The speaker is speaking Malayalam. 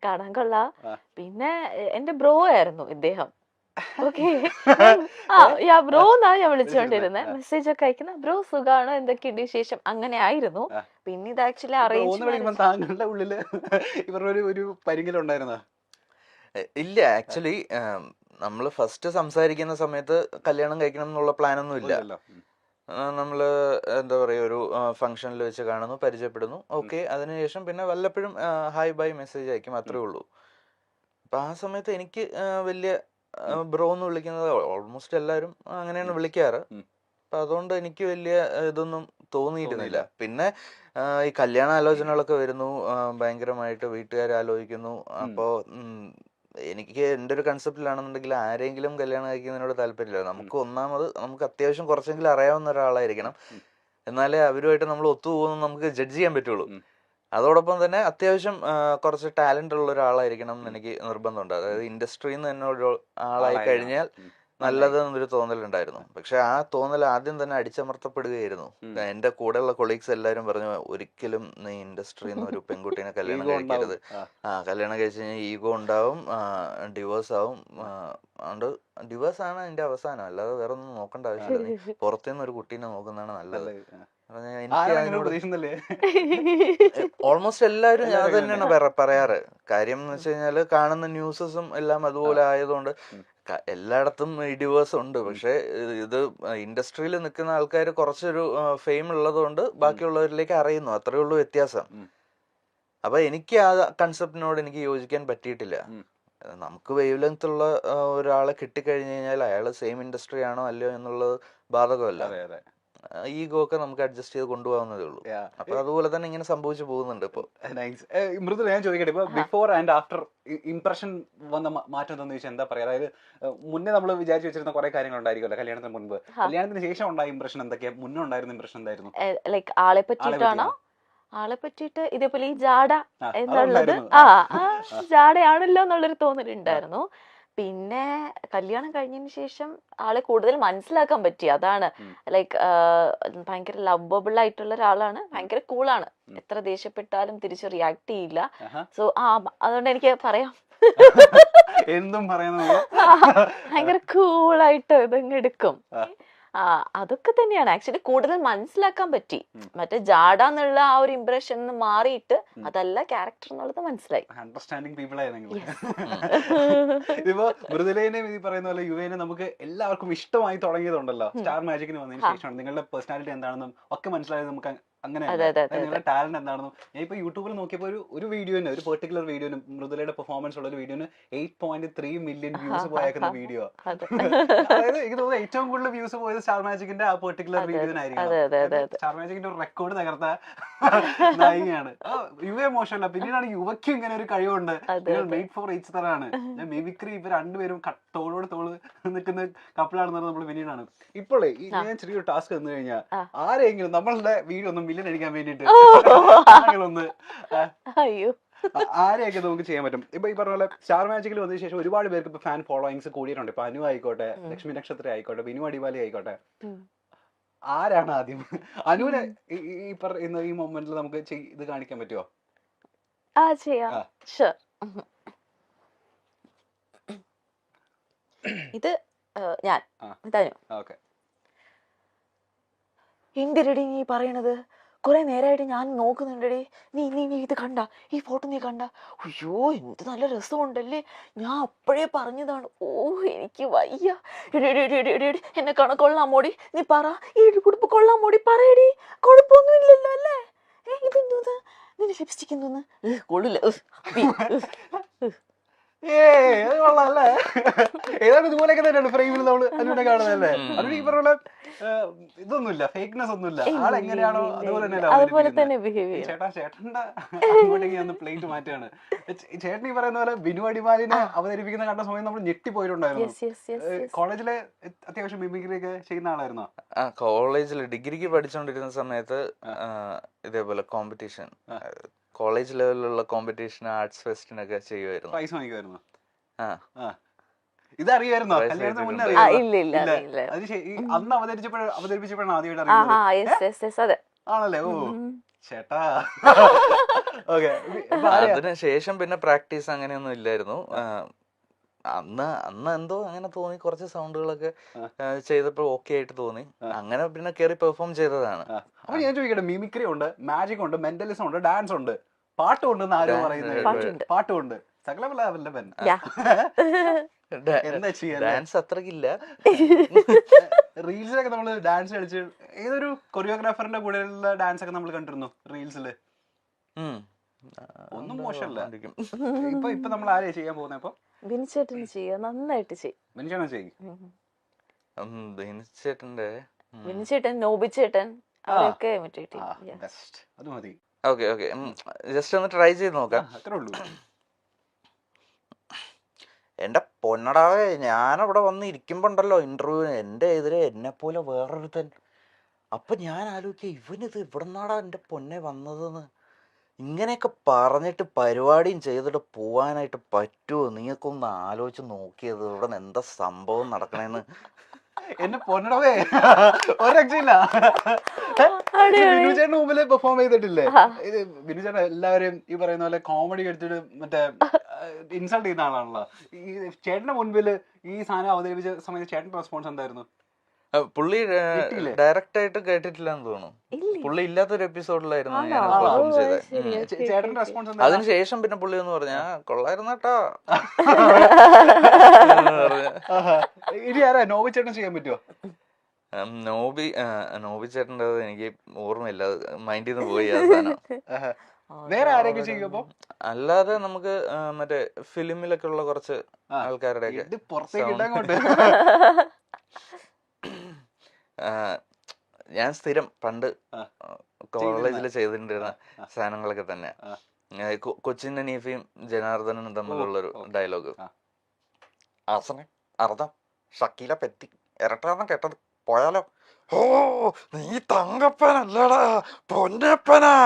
കാണാൻ കൊള്ളാം. പിന്നെ എന്റെ ബ്രോ ആയിരുന്നു ഇദ്ദേഹം. ഓക്കെ, ബ്രോ എന്നാ ഞാൻ വിളിച്ചുകൊണ്ടിരുന്നത്. മെസ്സേജ് ഒക്കെ അയക്കുന്ന ബ്രോ സുഖാണോ, എന്തൊക്കെയുണ്ട് വിശേഷം, അങ്ങനെ ആയിരുന്നു. പിന്നെ ഇത് ആക്ച്വലി അറേഞ്ച് താങ്കളുടെ ഉള്ളില് ഇവരുടെ ഒരു പരിങ്ങലുണ്ടായിരുന്നോ? ഇല്ല, ആക്ച്വലി നമ്മള് ഫസ്റ്റ് സംസാരിക്കുന്ന സമയത്ത് കല്യാണം കഴിക്കണം എന്നുള്ള പ്ലാനൊന്നും ഇല്ല. നമ്മള് എന്താ പറയുക, ഒരു ഫംഗ്ഷനിൽ വെച്ച് കാണുന്നു, പരിചയപ്പെടുന്നു, ഓക്കെ. അതിനുശേഷം പിന്നെ വല്ലപ്പോഴും ഹായ് ബൈ മെസ്സേജ് അയക്കും, അത്രേ ഉള്ളൂ. അപ്പൊ ആ സമയത്ത് എനിക്ക് വലിയ ബ്രോ എന്ന് വിളിക്കുന്നത് ഓൾമോസ്റ്റ് എല്ലാവരും അങ്ങനെയാണ് വിളിക്കാറ്. അപ്പൊ അതുകൊണ്ട് എനിക്ക് വലിയ ഇതൊന്നും തോന്നിയിരുന്നില്ല. പിന്നെ ഈ കല്യാണ ആലോചനകളൊക്കെ വരുന്നു, ഭയങ്കരമായിട്ട് വീട്ടുകാർ ആലോചിക്കുന്നു. അപ്പോ എനിക്ക് എൻ്റെ ഒരു കൺസെപ്റ്റിലാണെന്നുണ്ടെങ്കിൽ ആരെങ്കിലും കല്യാണം കഴിക്കുന്നതിനോട് താല്പര്യമില്ല. നമുക്ക് അത്യാവശ്യം കുറച്ചെങ്കിലും അറിയാവുന്ന ഒരാളായിരിക്കണം, എന്നാലേ അവരുമായിട്ട് നമ്മൾ ഒത്തുപോകുന്നു നമുക്ക് ജഡ്ജ് ചെയ്യാൻ പറ്റുള്ളൂ. അതോടൊപ്പം തന്നെ അത്യാവശ്യം കുറച്ച് ടാലന്റ് ഉള്ള ഒരാളായിരിക്കണം എന്ന് എനിക്ക് നിർബന്ധമുണ്ട്. അതായത് ഇൻഡസ്ട്രിയിൽ നിന്ന് തന്നെ ഒരു ആളായി കഴിഞ്ഞാൽ നല്ലതെന്നൊരു തോന്നലുണ്ടായിരുന്നു. പക്ഷെ ആ തോന്നൽ ആദ്യം തന്നെ അടിച്ചമർത്തപ്പെടുകയായിരുന്നു. എന്റെ കൂടെയുള്ള കൊളീഗ്സ് എല്ലാവരും പറഞ്ഞു, ഒരിക്കലും നീ ഇൻഡസ്ട്രിയിൽ നിന്ന് ഒരു പെൺകുട്ടീനെ കല്യാണം കഴിക്കരുത്. കല്യാണം കഴിച്ച് കഴിഞ്ഞാൽ ഈഗോ ഉണ്ടാവും, ഡിവോഴ്സ് ആവും. അതുകൊണ്ട് ഡിവോഴ്സ് ആണ് അതിന്റെ അവസാനം, അല്ലാതെ വേറെ ഒന്നും നോക്കേണ്ട ആവശ്യമില്ല. നീ പുറത്തുനിന്ന് ഒരു കുട്ടീനെ നോക്കുന്നതാണ് നല്ലത്. ഓൾമോസ്റ്റ് എല്ലാവരും അത് തന്നെയാണ് പറയാറ്. കാര്യം എന്ന് വെച്ച് കഴിഞ്ഞാല് കാണുന്ന ന്യൂസസും എല്ലാം അതുപോലെ ആയതുകൊണ്ട് എല്ലായിടത്തും ഈ ഡിവോഴ്സ് ഉണ്ട്. പക്ഷെ ഇത് ഇൻഡസ്ട്രിയിൽ നിൽക്കുന്ന ആൾക്കാർ കുറച്ചൊരു ഫെയിം ഉള്ളത് കൊണ്ട് ബാക്കിയുള്ളവരിലേക്ക് അറിയുന്നു, അത്രേ ഉള്ളൂ വ്യത്യാസം. അപ്പൊ എനിക്ക് ആ കൺസെപ്റ്റിനോട് എനിക്ക് യോജിക്കാൻ പറ്റിയിട്ടില്ല. നമുക്ക് വേവ് ലെങ്ത് ഉള്ള ഒരാളെ കിട്ടിക്കഴിഞ്ഞു കഴിഞ്ഞാൽ അയാൾ സെയിം ഇൻഡസ്ട്രി ആണോ അല്ലയോ എന്നുള്ളത് ബാധകമല്ല. ഈഗോ ഒക്കെ നമുക്ക് അഡ്ജസ്റ്റ് ചെയ്ത് കൊണ്ടുപോകുന്നതേ ഉള്ളൂ. അപ്പൊ അതുപോലെ തന്നെ ഇങ്ങനെ സംഭവിച്ചു പോകുന്നുണ്ട്. ഇപ്പൊ മൃദുല, ഞാൻ ചോദിക്കട്ടെ, ഇപ്പൊ ബിഫോർ ആൻഡ് ആഫ്റ്റർ ഇംപ്രഷൻ വന്ന മാറ്റം എന്താണെന്ന് ചോദിച്ചാൽ എന്താ പറയാ? അതായത് മുന്നേ നമ്മൾ വിചാരിച്ചു വെച്ചിരുന്ന കുറെ കാര്യങ്ങൾ ഉണ്ടായിരിക്കുമല്ലോ കല്യാണത്തിന് മുൻപ്. കല്യാണത്തിന് ശേഷം ഉണ്ടായ ഇംപ്രഷൻ എന്തൊക്കെയാ? മുന്നേ ഉണ്ടായിരുന്ന ഇംപ്രഷൻ എന്തായിരുന്നു? ലൈക്ക് ആളെ പറ്റിയിട്ടാണോ? ആളെ പറ്റിയിട്ട് ഇതേപോലെ ഈ ജാട എന്നുള്ളത് ജാടയാണല്ലോ എന്നുള്ളൊരു തോന്നലുണ്ടായിരുന്നു. പിന്നെ കല്യാണം കഴിഞ്ഞതിന് ശേഷം ആളെ കൂടുതൽ മനസ്സിലാക്കാൻ പറ്റി. അതാണ് ലൈക്ക് ഭയങ്കര ലവബിൾ ആയിട്ടുള്ള ഒരാളാണ്, ഭയങ്കര കൂളാണ്. എത്ര ദേഷ്യപ്പെട്ടാലും തിരിച്ച് റിയാക്ട് ചെയ്യില്ല. സോ അതുകൊണ്ട് എനിക്ക് പറയാം, എന്തും ഭയങ്കര കൂളായിട്ട് ഇതങ്ങ് എടുക്കും. അതൊക്കെ തന്നെയാണ് ആക്ച്വലി കൂടുതൽ മനസ്സിലാക്കാൻ പറ്റി. മറ്റേ ജാഡ എന്നുള്ള ആ ഒരു ഇംപ്രഷൻ മാറിയിട്ട് അതല്ല ക്യാരക്ടർ എന്നുള്ളത് മനസ്സിലായി. അണ്ടർസ്റ്റാൻഡിങ് പീപ്പിൾ ആയിരുന്നു. ഇപ്പൊ മൃദുലേനെ ഈ പറയുന്ന പോലെ യുവേനെ നമുക്ക് എല്ലാവർക്കും ഇഷ്ടമായി തുടങ്ങിയതുണ്ടല്ലോ സ്റ്റാർ മാജിക്കിന് വന്നതിന് ശേഷമാണ്. നിങ്ങളുടെ പേഴ്സണാലിറ്റി എന്താണെന്നും ഒക്കെ മനസ്സിലായത് നമുക്ക് അങ്ങനെ. നിങ്ങളുടെ ടാലന്റ് എന്താണെന്നും ഞാൻ ഇപ്പൊ യൂട്യൂബിൽ നോക്കിയപ്പോൾ ഒരു വീഡിയോന്, ഒരു പെർട്ടിക്കുലർ വീഡിയോന്, മൃദുലയുടെ പെർഫോമൻസ് ഉള്ള ഒരു വീഡിയോന് 8.3 മില്യൺ വ്യൂസ് പോയേക്കുന്ന വീഡിയോ. അതായത് എനിക്ക് തോന്നുന്നു ഏറ്റവും കൂടുതൽ വ്യൂസ് പോയത് സ്റ്റാർ മാജിക്കിന്റെ ആ പെർട്ടിക്കുലർ വീഡിയോനായിരിക്കും. സ്റ്റാർ മാജിക്കിന്റെ ഒരു റെക്കോർഡ് തകർത്ത നായികയാണ്. യുവ മോശമല്ല, പിന്നീടാണ് യുവയ്ക്കും ഇങ്ങനെ ഒരു കഴിവുണ്ട്. മെയ്ഡ് ഫോർ ഈച്ച് തരാണ്. മിമിക്രി ഇവർ രണ്ടുപേരും തോളോട് തോള് നിൽക്കുന്ന കപ്പിളാണെന്ന് നമ്മൾ പിന്നീടാണ്. ഇപ്പോഴേ ഞാൻ ചെറിയൊരു ടാസ്ക് തന്നു കഴിഞ്ഞാൽ ആരെങ്കിലും നമ്മളുടെ വീഡിയോ ഒന്നും മില്യൺ അടിക്കാൻ വേണ്ടിട്ട് ആരെയൊക്കെ നമുക്ക് ചെയ്യാൻ പറ്റും? ഇപ്പൊ ഈ പറഞ്ഞ പോലെ സ്റ്റാർ മാജിക്കിൽ വന്നതിന് ശേഷം ഒരുപാട് പേർക്ക് ഇപ്പൊ ഫാൻ ഫോളോയിങ്സ് കൂടിയിട്ടുണ്ട്. ഇപ്പൊ അനു ആയിക്കോട്ടെ, ലക്ഷ്മി നക്ഷത്ര ആയിക്കോട്ടെ, ബിനു അടിവാലി ആയിക്കോട്ടെ. ആരാണ് ആദ്യം അനുവിനെ ഈ പറയുന്ന ഈ മൊമെന്റിൽ നമുക്ക് ഇത് കാണിക്കാൻ പറ്റുമോ? ഇത് ഞാൻ എന്തിരടി നീ പറയണത്? കുറെ നേരമായിട്ട് ഞാൻ നോക്കുന്നുണ്ടടി. നീ നീ നീ ഇത് കണ്ട, ഈ ഫോട്ടോ നീ കണ്ട? അയ്യോ എന്ത് നല്ല രസമുണ്ടല്ലേ, ഞാൻ അപ്പോഴേ പറഞ്ഞതാണ്. ഓ എനിക്ക് വയ്യ. എന്നെ കൊള്ളാമോടി, നീ പറ, ഈ കുടുംബ കൊള്ളാമോടി, പറയടി. കുഴപ്പമൊന്നും ഇല്ലല്ലോ അല്ലേ? ഇതെന്തോന്ന്, നിന്റെ ലിപ്സ്റ്റിക് എന്തോന്ന്? കൊള്ളില്ല. കൊള്ളാല്ലേ? ഏതാണ്ട് ഇതുപോലെയൊക്കെ തന്നെയാണ് ഫ്രെയിമിൽ നമ്മൾ അനുവിനെ കാണുന്നതല്ലേ? അനു ഈ പറഞ്ഞ ഇതൊന്നുമില്ല, ഫേക്ക്നെസ് ഒന്നുമില്ല. ആളെങ്ങനെയാണോ അതുപോലെ തന്നെ. ചേട്ടന്റെ അങ്ങോട്ടേക്ക് ഒന്ന് പ്ലേറ്റ് മാറ്റാണ്. ചേട്ടൻ ഈ പറയുന്ന പോലെ ബിനു അടിമാലിനെ അവതരിപ്പിക്കുന്ന കണ്ട സമയം നമ്മൾ ഞെട്ടിപ്പോയിട്ടുണ്ടായിരുന്നു. കോളേജിലെ അത്യാവശ്യം മിമിക്രി ഒക്കെ ചെയ്യുന്ന ആളായിരുന്നോ? കോളേജിൽ ഡിഗ്രിക്ക് പഠിച്ചുകൊണ്ടിരുന്ന സമയത്ത് ഇതേപോലെ കോമ്പറ്റീഷൻ, കോളേജ് ലെവലിലുള്ള കോമ്പറ്റീഷൻ, ആർട്സ് ഫെസ്റ്റിനൊക്കെ ചെയ്യുമായിരുന്നു. പ്രൈസ് വാങ്ങിക്കുമായിരുന്നു. ഇതറിയായിരുന്നോ? കല്യാണത്തിന് മുന്നേ അറിയാം? അന്ന് അവതരിപ്പിച്ചപ്പോഴാണ് ആദ്യമായിട്ട് അറിയുന്നത്. ആണല്ലേ? ഓ ചേട്ടാ. ഓക്കെ, അതിന് ശേഷം പിന്നെ പ്രാക്ടീസ് അങ്ങനെയൊന്നും ഇല്ലായിരുന്നു. അന്ന് എന്തോ അങ്ങനെ തോന്നി, കുറച്ച് സൗണ്ടുകളൊക്കെ ചെയ്തപ്പോൾ ഓക്കെ ആയിട്ട് തോന്നി, അങ്ങനെ പിന്നെ കയറി പെർഫോം ചെയ്തതാണ്. അപ്പൊ ഞാൻ ചോദിക്കട്ടെ, മിമിക്രി ഉണ്ട്, മാജിക് ഉണ്ട്, മെന്റലിസം ഉണ്ട്, ഡാൻസ് ഉണ്ട്, പാട്ടുണ്ടെന്ന് ആരും പറയുന്നത്? പാട്ടുണ്ട്, സകലവല്ലഭൻ. എന്താ ചെയ്യാ? ഡാൻസ് അത്രക്കില്ല. റീൽസിലൊക്കെ നമ്മള് ഡാൻസ് കളിച്ച് ഏതൊരു കൊറിയോഗ്രാഫറിന്റെ കൂടെയുള്ള ഡാൻസ് ഒക്കെ നമ്മൾ കണ്ടിരുന്നു റീൽസില്. ഒന്നും മോശമല്ല. ഇപ്പൊ നമ്മൾ ആരെയാ ചെയ്യാൻ പോകുന്നത്? അപ്പൊ ബിനിച്ചേട്ടന് ചെയ്യാം, നന്നായിട്ട് ചെയ്യും. ബിനിച്ചേട്ടൻ, നോബിച്ചേട്ടൻ അവരൊക്കെ imitate ചെയ്യും. അത് മതി. ഓക്കെ ജസ്റ്റ് ഒന്ന് ട്രൈ ചെയ്ത് നോക്കാം. അത്രേ ഉള്ളൂ. എന്റെ പൊന്നടാവേ, ഞാനവിടെ വന്ന് ഇരിക്കുമ്പോണ്ടല്ലോ ഇന്റർവ്യൂവിന്, എന്റെ എതിരെ എന്നെ പോലെ വേറൊരുത്തൻ. അപ്പൊ ഞാൻ ആലോചിക്കുക, ഇവനിത് ഇവിടെ നിന്നാടാ എന്റെ പൊന്നെ വന്നതെന്ന്. ഇങ്ങനെയൊക്കെ പറഞ്ഞിട്ട് പരിപാടിയും ചെയ്തിട്ട് പോവാനായിട്ട് പറ്റുമോ? നീക്കൊന്ന് ആലോചിച്ച് നോക്കിയത് ഇവിടെ നിന്ന് എന്താ സംഭവം നടക്കണേന്ന്. എന്നെ പൊന്നടവേ, ഒരു രക്ഷയില്ല. ബിനുചേട്ടന് മുമ്പില് പെർഫോം ചെയ്തിട്ടില്ലേ? ഇത് ബിനുചേട്ടൻ എല്ലാവരും ഈ പറയുന്ന പോലെ കോമഡി എടുത്തിട്ട് മറ്റേ ഇൻസൾട്ട് ചെയ്യുന്ന ആളാണല്ലോ. ഈ ചേട്ടന്റെ മുൻപില് ഈ സാധനം അവതരിപ്പിച്ച സമയത്ത് ചേട്ടന്റെ റെസ്പോൺസ് എന്തായിരുന്നു? പുള്ളി ഡയറക്റ്റ് ആയിട്ട് കേട്ടിട്ടില്ലെന്ന് തോന്നുന്നു. പുള്ളി ഇല്ലാത്തൊരു എപ്പിസോഡിലായിരുന്നു ഞാൻ പെർഫോം ചെയ്തത്. ചേട്ടന്റെ റെസ്പോൺസ് അതിനുശേഷം പിന്നെ പുള്ളി എന്ന് പറഞ്ഞാ കൊള്ളായിരുന്നു കേട്ടോ. ഇനി ആരാ നോബി ചേട്ടൻ ചെയ്യാൻ പറ്റുമോ? നോബി ചേട്ടൻ്റെ എനിക്ക് ഓർമ്മയില്ല, മൈൻഡിൽ നിന്ന് പോയി ആ സാധനം. വേറെ ആരെങ്കിലും ചെയ്യുമ്പോ? അല്ലാതെ നമുക്ക് മറ്റേ ഫിലിമിലൊക്കെ ഉള്ള കുറച്ച് ആൾക്കാരുടെ ഒക്കെ പുറത്തേക്ക് ഇടാങ്ങോട്ട്. ഞാൻ സ്ഥിരം പണ്ട് കോളേജിൽ ചെയ്തിട്ടുണ്ടിരുന്ന സാധനങ്ങളൊക്കെ തന്നെ. കൊച്ചിൻ ഹനീഫയും ജനാർദ്ദനും തമ്മിലുള്ളൊരു ഡയലോഗ്, അർത്ഥം ഷക്കീല പെറ്റി ഇരട്ടാന്ന് കേട്ടത് പോയാലോ? ഓ നീ തങ്കപ്പനല്ലടാ പൊന്നപ്പനാ.